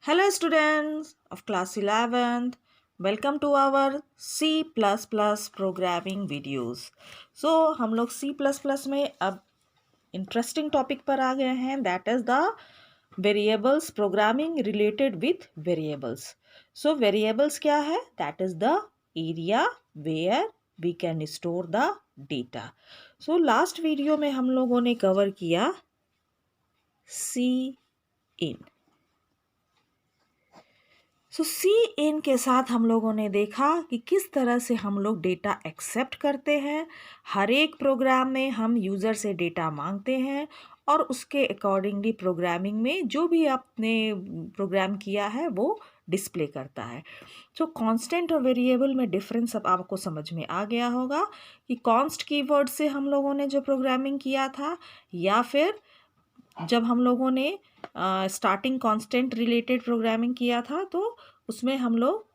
Hello students of class 11th. Welcome to our C++ programming videos. So हम लोग C++ में अब interesting topic पर आ गए हैं, that is the variables programming related with variables. So variables क्या है? That is the area where we can store the data. So last video में हम लोगों ने कवर किया सी इन. सो सी इन के साथ हम लोगों ने देखा कि किस तरह से हम लोग डेटा एक्सेप्ट करते हैं. हर एक प्रोग्राम में हम यूज़र से डेटा मांगते हैं और उसके अकॉर्डिंगली प्रोग्रामिंग में जो भी आपने प्रोग्राम किया है वो डिस्प्ले करता है. सो कांस्टेंट और वेरिएबल में डिफरेंस अब आपको समझ में आ गया होगा कि कॉन्स्ट कीवर्ड से हम लोगों ने जो प्रोग्रामिंग किया था, या फिर जब हम लोगों ने स्टार्टिंग कांस्टेंट रिलेटेड प्रोग्रामिंग किया था तो उसमें हम लोग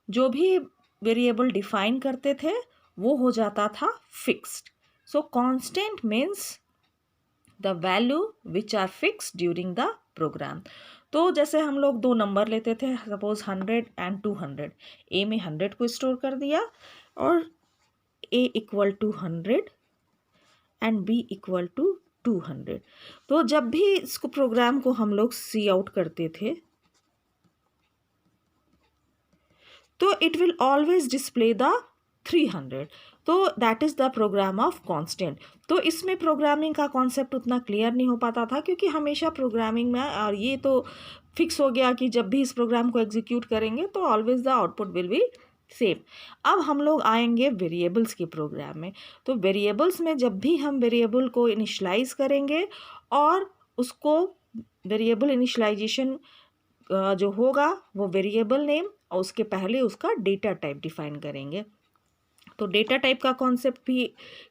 जो भी वेरिएबल डिफाइन करते थे वो हो जाता था fixed. So constant means the value which are fix during the program. तो जैसे हम लोग दो नंबर लेते थे, सपोज 100 एंड 200. ए में 100 को स्टोर कर दिया और A equal to 100 and B equal to 200. तो जब भी इसको प्रोग्राम को हम लोग सी आउट करते थे तो it will always display the 300. तो that is the program of constant. तो इसमें प्रोग्रामिंग का कॉन्सेप्ट उतना क्लियर नहीं हो पाता था क्योंकि हमेशा प्रोग्रामिंग में, और ये तो फिक्स हो गया कि जब भी इस प्रोग्राम को एग्जीक्यूट करेंगे तो always the output will be same. अब हम लोग आएंगे वेरिएबल्स के प्रोग्राम में. तो वेरिएबल्स में जब भी हम वेरिएबल को इनिशलाइज करेंगे और उसको वेरिएबल इनिशलाइजेशन जो होगा वो वेरिएबल नेम और उसके पहले उसका डेटा टाइप डिफाइन करेंगे. तो डेटा टाइप का कॉन्सेप्ट भी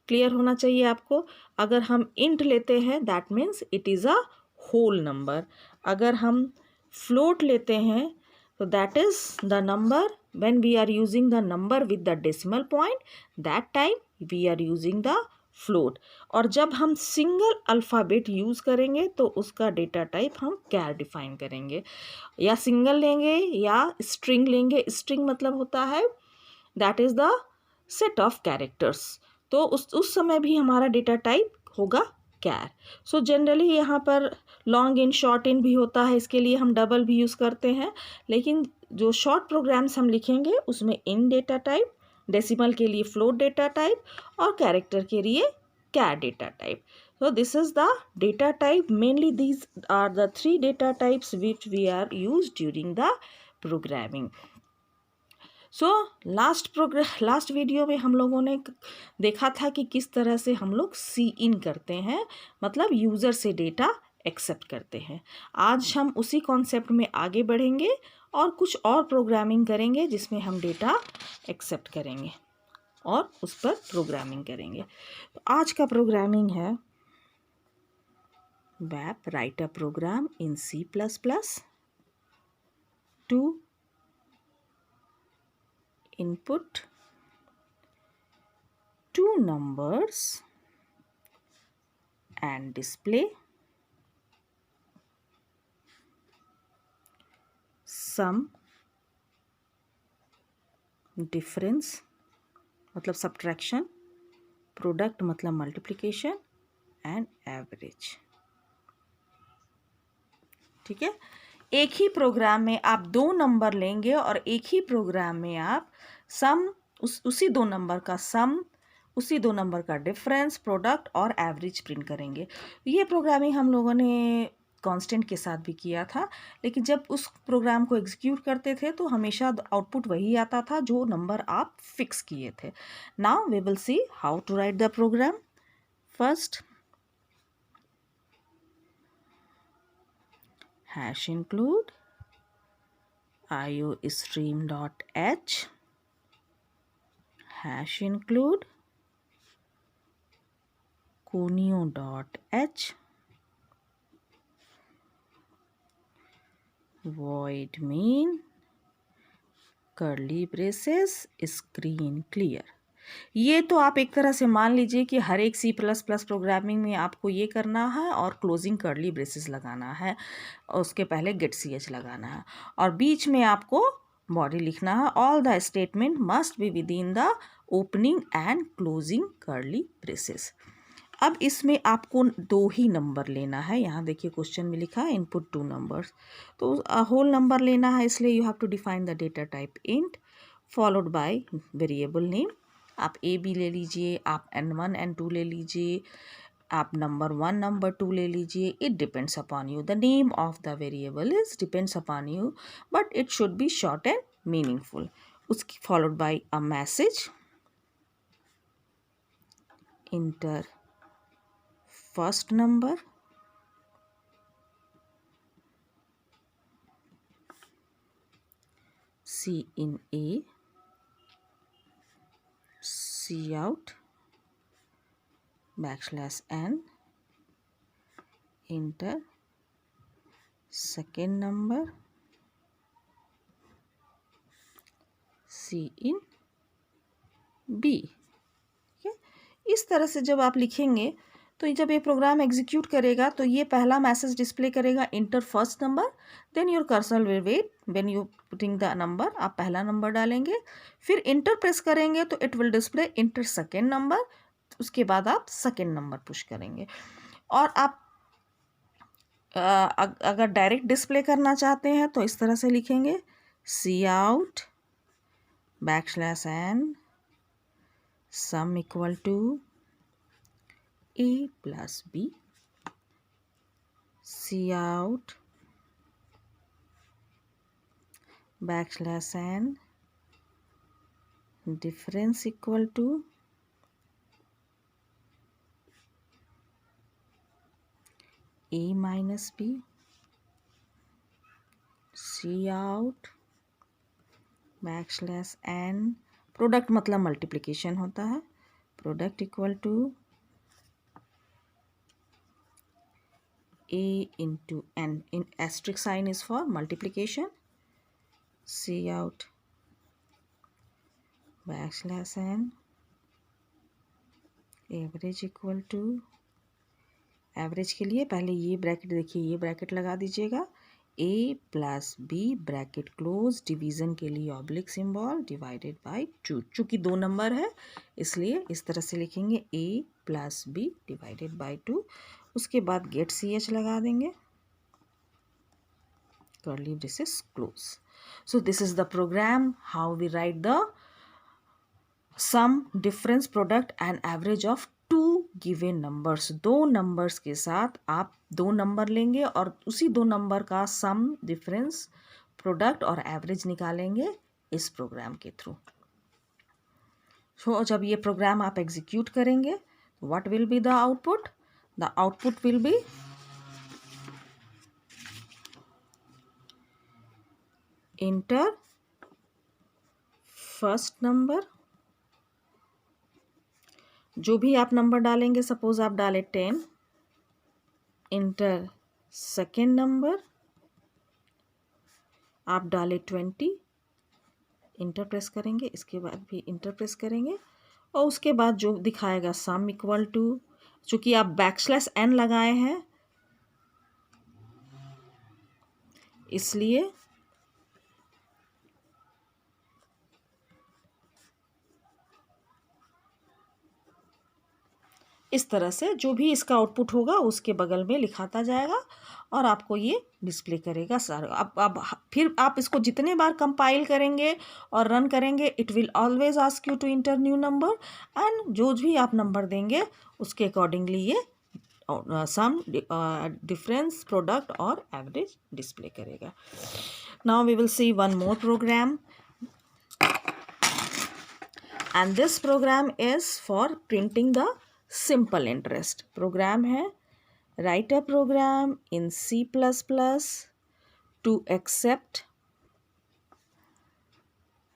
क्लियर होना चाहिए आपको. अगर हम इंट लेते हैं that means it is a whole number. अगर हम फ्लोट लेते हैं तो that is the number. When we are using the number with the decimal point, that time we are using the float. और जब हम सिंगल अल्फ़ाबेट यूज़ करेंगे तो उसका डेटा टाइप हम कैर डिफाइन करेंगे. या सिंगल लेंगे या स्ट्रिंग लेंगे. स्ट्रिंग मतलब होता है that is the set of characters. तो उस समय भी हमारा डेटा टाइप होगा कैर. सो जनरली यहाँ पर लॉन्ग इन शॉर्ट इन भी होता है, इसके लिए हम डबल भी यूज़ करते हैं. लेकिन जो शॉर्ट प्रोग्राम्स हम लिखेंगे उसमें इन डेटा टाइप, डेसिमल के लिए फ्लोट डेटा टाइप और कैरेक्टर के लिए char data type. So this is the data type. Mainly these are the three data types which we are used during the programming. So last video में हम लोगों ने देखा था कि किस तरह से हम लोग सी इन करते हैं, मतलब यूज़र से डेटा एक्सेप्ट करते हैं. आज हम उसी कॉन्सेप्ट में आगे बढ़ेंगे और कुछ और प्रोग्रामिंग करेंगे जिसमें हम डेटा एक्सेप्ट करेंगे और उस पर प्रोग्रामिंग करेंगे. तो आज का प्रोग्रामिंग है WAP, write a program in C++ to input two numbers and display sum, difference मतलब subtraction, product मतलब multiplication and average. ठीक है. एक ही प्रोग्राम में आप दो नंबर लेंगे और एक ही प्रोग्राम में आप सम, उसी दो नंबर का सम, उसी दो नंबर का डिफरेंस, प्रोडक्ट और एवरेज प्रिंट करेंगे. ये प्रोग्रामिंग हम लोगों ने कांस्टेंट के साथ भी किया था, लेकिन जब उस प्रोग्राम को एग्जीक्यूट करते थे तो हमेशा आउटपुट वही आता था जो नंबर आप फिक्स किए थे. Now we will see how to write the program. First, hash include iostream.h, hash include conio.h, void main curly braces screen clear. ये तो आप एक तरह से मान लीजिए कि हर एक C++ प्रोग्रामिंग में आपको ये करना है और क्लोजिंग कर्ली ब्रेसेस लगाना है, और उसके पहले गेट ch लगाना है, और बीच में आपको बॉडी लिखना है। All the statement must be with in the opening and closing curly braces. अब इसमें आपको 2 ही नंबर लेना है। यहाँ देखिए क्वेश्चन में लिखा है इनपुट 2 नंबर्स, तो होल नंबर लेना है, इसलिए you have to define the data type int followed by variable name. आप ए बी ले लीजिए, आप N1 N2 ले लीजिए, आप नंबर 1 नंबर 2 ले लीजिए। It depends upon you, the name of the variable is depends upon you, but it should be short and meaningful. उसकी followed by a message, enter first number, C in A, C out, \n, enter second number, C in B। ठीक है, इस तरह से जब आप लिखेंगे तो जब ये प्रोग्राम एग्जीक्यूट करेगा तो ये पहला मैसेज डिस्प्ले करेगा, enter first number, then your cursor will wait when you putting the number, आप पहला नंबर डालेंगे, फिर इंटर प्रेस करेंगे तो it will display enter second number, उसके बाद आप सेकेंड नंबर पुश करेंगे। और आप अगर डायरेक्ट डिस्प्ले करना चाहते हैं तो इस तरह से लिखेंगे, C out \n sum equal to A plus B, C out \n difference equal to A minus B, C out \n product मतलब मल्टीप्लिकेशन होता है, product equal to A into N, in asterisk sign is for multiplication, C out \n average equal to, average के लिए पहले ये bracket देखिए, ये bracket लगा दीजिएगा, A plus B bracket close, division के लिए ऑब्लिक सिंबल, डिवाइडेड बाय 2, चूँकि 2 नंबर है इसलिए इस तरह से लिखेंगे A plus B divided by 2। उसके बाद गेट ch लगा देंगे, curly braces close. So this is the program how we write the sum, difference, product and average of 2 given numbers. 2 numbers के साथ आप 2 नंबर लेंगे और उसी 2 नंबर का सम, डिफरेंस, प्रोडक्ट और एवरेज निकालेंगे इस प्रोग्राम के थ्रू। सो जब ये प्रोग्राम आप एग्जीक्यूट करेंगे what will be the output? The output will be inter first number, जो भी आप नंबर डालेंगे, सपोज आप डालें 10, इंटर सेकेंड नंबर, आप डालें 20, इंटर प्रेस करेंगे, इसके बाद भी इंटर प्रेस करेंगे, और उसके बाद जो दिखाएगा सम इक्वल टू, चूँकि आप \n लगाए हैं इसलिए इस तरह से जो भी इसका आउटपुट होगा उसके बगल में लिखाता जाएगा और आपको ये डिस्प्ले करेगा सर। अब फिर आप इसको जितने बार कंपाइल करेंगे और रन करेंगे it will always ask you to enter new number, and जो भी आप नंबर देंगे उसके अकॉर्डिंगली ये सम, डिफरेंस, प्रोडक्ट और एवरेज डिस्प्ले करेगा। Now we will see one more program, and this program is for printing the simple interest. Program है, write a program in C++ to accept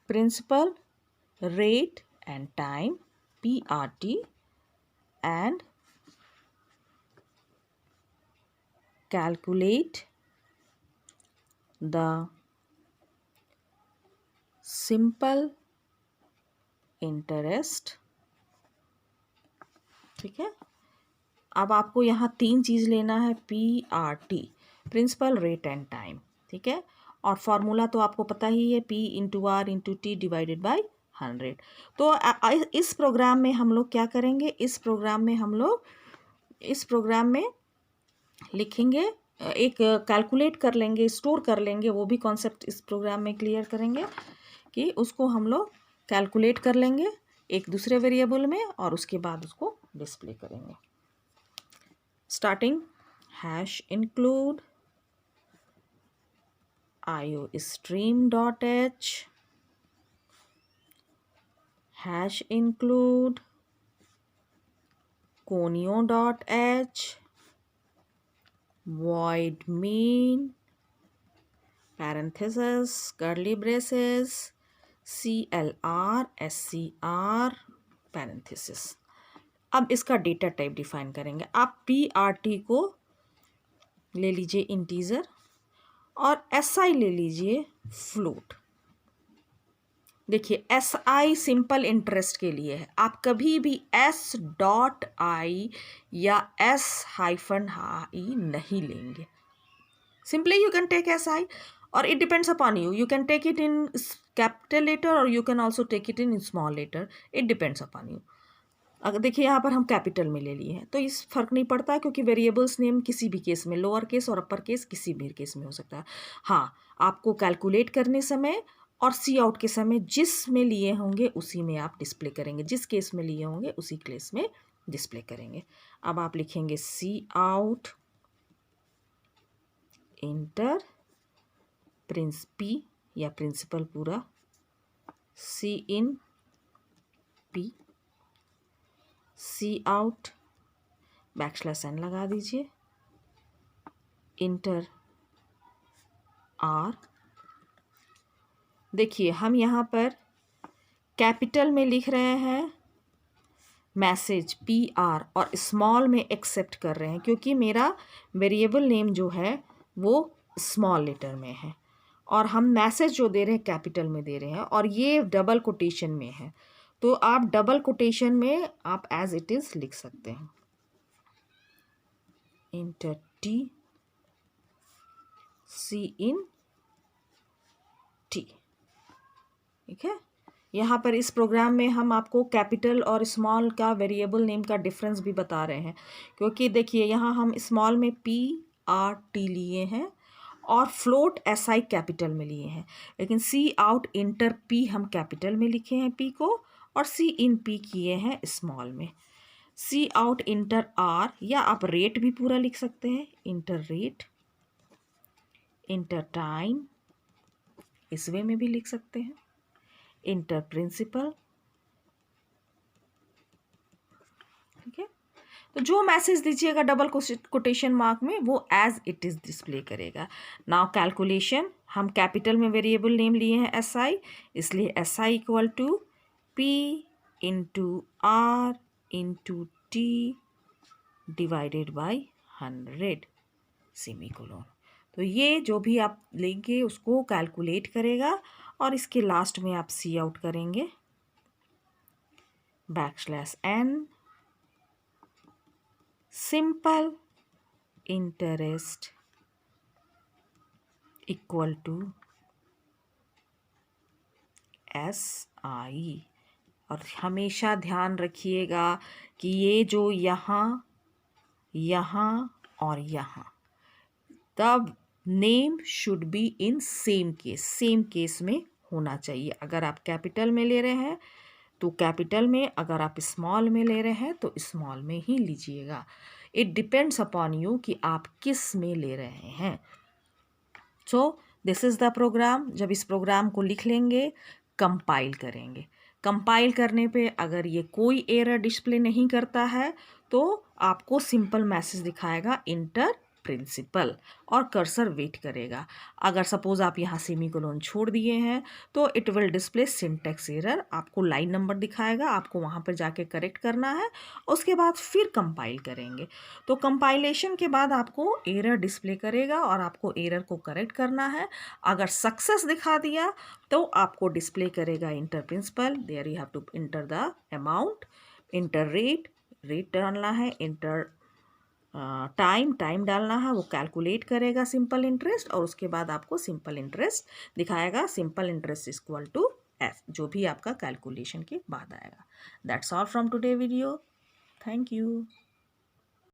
principal, rate and time PRT and calculate the simple interest ठीक है। अब आपको यहाँ 3 चीज़ लेना है, PRT, principal, rate and time, ठीक है। और फॉर्मूला तो आपको पता ही है, P/R/T डिवाइडेड बाय 100। तो इस प्रोग्राम में हम लोग क्या करेंगे, इस प्रोग्राम में लिखेंगे, एक कैलकुलेट कर लेंगे, स्टोर कर लेंगे, वो भी कॉन्सेप्ट इस प्रोग्राम में क्लियर करेंगे कि उसको हम लोग कैलकुलेट कर लेंगे एक दूसरे वेरिएबल में और उसके बाद उसको डिस्प्ले करेंगे। Starting hash include iostream.h hash include conio.h void main parenthesis curly braces CLR SCR parenthesis। अब इसका डेटा टाइप डिफाइन करेंगे। आप PRT को ले लीजिए इंटीजर और SI ले लीजिए फ्लोट। देखिए SI सिंपल इंटरेस्ट के लिए है, आप कभी भी S.I या S-I नहीं लेंगे। Simply you can take SI और it depends upon you, you can take it in capital letter और you can also take it in small letter, it depends upon you. अगर देखिए यहाँ पर हम कैपिटल में ले लिए हैं तो इस फर्क नहीं पड़ता, क्योंकि वेरिएबल्स नेम किसी भी केस में, लोअर केस और अपर केस किसी भी केस में हो सकता है। हाँ, आपको कैलकुलेट करने समय और सी आउट के समय जिस में लिए होंगे उसी में आप डिस्प्ले करेंगे, जिस केस में लिए होंगे उसी केस में डिस्प्ले करेंगे। अब आप लिखेंगे C out inter Prince P या प्रिंसिपल पूरा, सी in P, C out \n लगा दीजिए, इंटर आर। देखिए हम यहाँ पर कैपिटल में लिख रहे हैं मैसेज PR और स्मॉल में एक्सेप्ट कर रहे हैं, क्योंकि मेरा वेरिएबल नेम जो है वो स्मॉल लेटर में है और हम मैसेज जो दे रहे हैं कैपिटल में दे रहे हैं और ये डबल कोटेशन में है, तो आप डबल कोटेशन में आप एज इट इज़ लिख सकते हैं, इंटर T C इन T, ठीक है। यहाँ पर इस प्रोग्राम में हम आपको कैपिटल और स्मॉल का वेरिएबल नेम का डिफरेंस भी बता रहे हैं, क्योंकि देखिए यहाँ हम स्मॉल में PRT लिए हैं और फ्लोट SI कैपिटल में लिए हैं, लेकिन सी आउट इंटर P हम कैपिटल में लिखे हैं P को और C इन P किए हैं स्मॉल में। सी आउट इंटर R, या आप रेट भी पूरा लिख सकते हैं, इंटर रेट, इंटर टाइम, इस वे में भी लिख सकते हैं, इंटर प्रिंसिपल, ठीक है। तो जो मैसेज दीजिएगा डबल कोटेशन मार्क में वो एज इट इज़ डिस्प्ले करेगा। नाउ कैलकुलेशन, हम कैपिटल में वेरिएबल नेम लिए हैं SI, इसलिए SI equal to P into R into T divided by 100 semicolon. तो ये जो भी आप लेंगे उसको कैलकुलेट करेगा और इसके लास्ट में आप सी आउट करेंगे \n simple interest equal to SI। और हमेशा ध्यान रखिएगा कि ये जो यहाँ और यहाँ, तब name should be in same case में होना चाहिए। अगर आप कैपिटल में ले रहे हैं तो कैपिटल में, अगर आप स्मॉल में ले रहे हैं तो स्मॉल में ही लीजिएगा। इट डिपेंड्स अपॉन यू कि आप किस में ले रहे हैं। So this is the program. जब इस प्रोग्राम को लिख लेंगे, कंपाइल करेंगे, कंपाइल करने पे अगर ये कोई एरर डिस्प्ले नहीं करता है तो आपको सिंपल मैसेज दिखाएगा इंटर प्रिंसिपल और कर्सर वेट करेगा। अगर सपोज आप यहाँ सेमीकोलन छोड़ दिए हैं तो it will display syntax error, आपको लाइन नंबर दिखाएगा, आपको वहाँ पर जाके करेक्ट करना है, उसके बाद फिर कंपाइल करेंगे। तो कंपाइलेशन के बाद आपको एरर डिस्प्ले करेगा और आपको एरर को करेक्ट करना है। अगर सक्सेस दिखा दिया तो आपको डिस्प्ले करेगा enter principal, there you have to enter the amount, enter rate, rate डालना है, इंटर टाइम डालना है, वो कैलकुलेट करेगा सिंपल इंटरेस्ट और उसके बाद आपको सिंपल इंटरेस्ट दिखाएगा। Simple interest equal to F, जो भी आपका कैलकुलेशन के बाद आएगा। That's all from today video. Thank you.